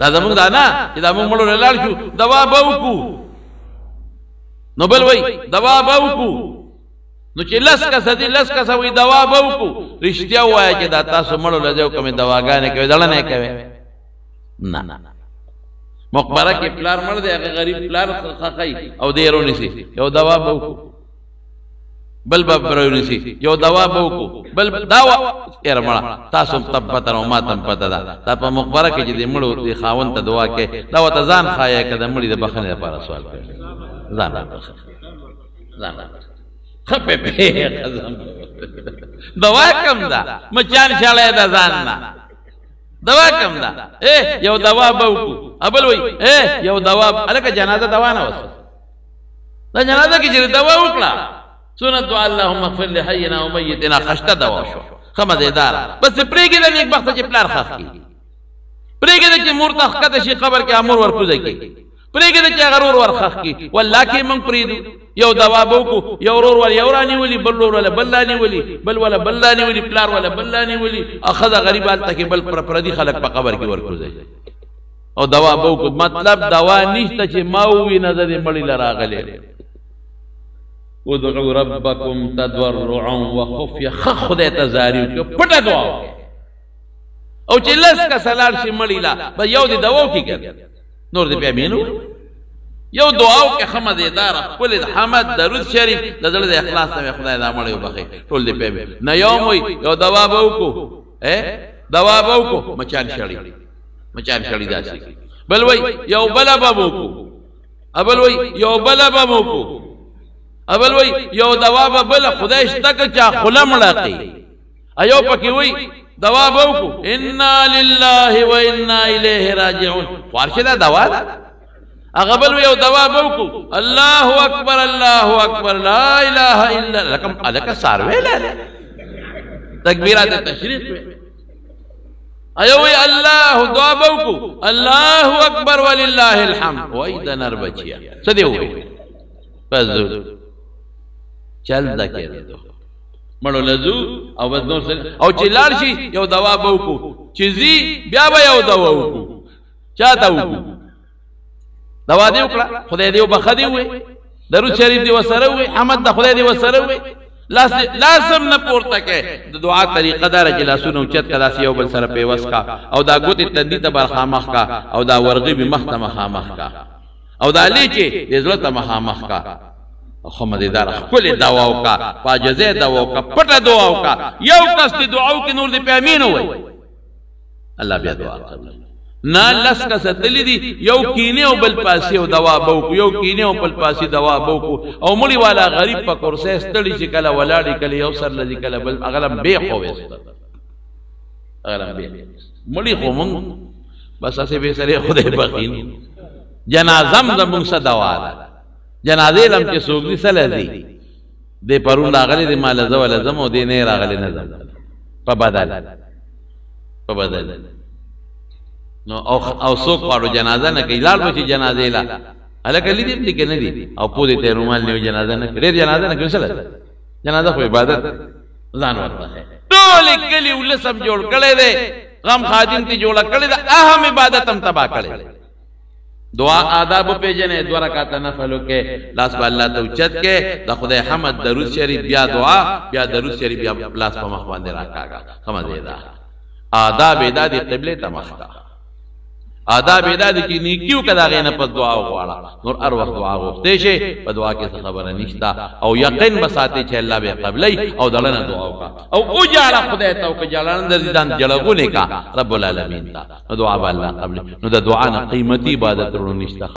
دا زمونږ دا نه چې دا مونږ مړو له لاړ شو دوا به وکړو نو بل وایي دوا به وکړو نو چې لس کسه دي لس کسه وایي دوا به وکړو رښتیا ووایه چې دا تاسو مړو له ځای کومې دواګانې کوئ زړه نه کوئ نه مقبره کې پلار مړ دی هغه غریب پلار خخی او دی رونیسي یو دوا به وکړو بل به برونیسي یو دوا به وکړو بل دوا یاره مړه تاسو ته پته نو ما ته پته ده دا په مقبره کې چې د مړو د خاوند ته دعا کوي دا ورته ځان ښایه که د مړي د بخښنې لپاره سوال کوي ځان خپې دوا کم ده مچان شاړی ده ځان نه دوا کم ده یو دوا به وکړو ابل وایي یو دوا هلکه جنازه دوا نه وسه دا جنازه کې چې دوا وکړه سنت دعا اللهم اغفر لحینا و میتنا خشته دوا شو ښه مزېداره بس پرېږدې نیک بخته چې پلار خښ کړي پرېږدې چې مور ته ښکته شي قبر کې امور ورکوزی کړي پرېږدې چې هغه رور ورخښ کړي والله کې موږ پرېږدو یو دوا به وکړو یو ورور ول یو رانیولي بل ورور وله بل رانیولي بل وله بل رانیولي پلار وله بل رانیولي ښځه غریب هلته کې بل پردي خلک په قبر کې ورکوزی او دوا به وکړو مطلب دوا نشته چې ما ووینه زه دې مړي له راغلی ادعوا ربکم تضرعا وخفیا خدای ته زاری وکړه پټه دعا وکړه او چې لس کسه لاړ شي مړي لا بس یو دې دوا وکړي نور دې بیا مینو یو دعا وکړه ښه مزېداره ښکلې د حمد درود شریف د زړه د اخلاص نه خدای دا مړی وبخښي ټول دې بیا نه یو وایي یو دوا به وکړو دوا به وکړو مچان شړي داسې بل وایي یو بله به وکړو ابل وایي یو بله به وکړو ابل وای یو دوا به بل خدای شته که چا خوله مړه کوي ایو پکې وای دوا به وکړو انا لله و انا الیه راجعون فارشه دا دوا ده هغه بل یو دوا به وکړو الله اکبر لا اله الا لکم الک ساروی لاله تکبیرات تشریق ایو وای الله دعا به وکړو الله اکبر ولله الحمد وای د نر بچیا څه دی وای پس چل دا کېدو مړو لزو او بس نور او چې لاړ شي یو دوا به وکړو چې ځي بیا به یو دوا وکړو چا ته وکړو دوا دې وکړه خدای دې وبخښه دې ووایي درود شریف دې ورسره ووایي حمد د خدای دې ورسره ووایي لاسم نه پورته کې د دعا طریقه داره چې لاسونه اوچت که داسې یو بل سره پیوس کا او دا ګوتې تندي ته برخامخ کا او دا ورغې مې مخ ته مخامخ کا او دا لیچې دې زړه ته مخامخ کا خو مزېداره ښکلې دوا وکړه پاجزې دوا وکړه پټه دعا وکړه یو کس دې دعا وکړي نور دې پې امین ووایي الله بیا دعا قبول نه لس کسه تللي دي یو کینې او بل پاسې او دوا به وکړو یو کینې او بل پاسې دوا به وکړو او مړي والا غریب په کرسۍ ستړي چې کله ولاړې کله یو سر لځي کله بل هغه لمبې خو ویسته هغه لمبې مړي خو مونږ بس هسې بې سرې خدای بخښي جنازم زمونږ څه دوا ده جنازې لم چې څوک دي څه لځي دې پرون راغلی دی ما لزه ولزم او دې نه راغلی نه ځم په بدل نو او څوک غواړو جنازه نه کوي لاړ به چې جنازې لا هلکه لیدې دي که نه دي او پو دې ته رومال نه وي جنازه نه کوي ډېر جنازه نه کوي څه جنازه خو عبادت ځان ورته ټول کلي ولسم جوړ کړی دی غم خادم تی جوړه کړی دی اهم عبادت هم تباه کړی دعا آداب پیجنے دو رکعت نفلو کے لاس با اللہ توچت کے دا خدای حمد درود شریف بیا دعا بیا درود شریف بیا لاس پا مخوان دے راکا گا خمزے دا آداب ادا دی قبلے تمختا آداب ادا دی کی نیکیو کدا غینا پس دعا غوارا نور ار وقت دعا غوستے شے پا دعا کے خبر نشتا او یقین بساتے چھے اللہ بے قبلی او دلنا دعاو کا او جالا خدای تاو که جالان در زیدان جلگونے کا رب العالمین تا دعا با اللہ قبلی نو دا دعانا قیمتی عبادت رو نشتا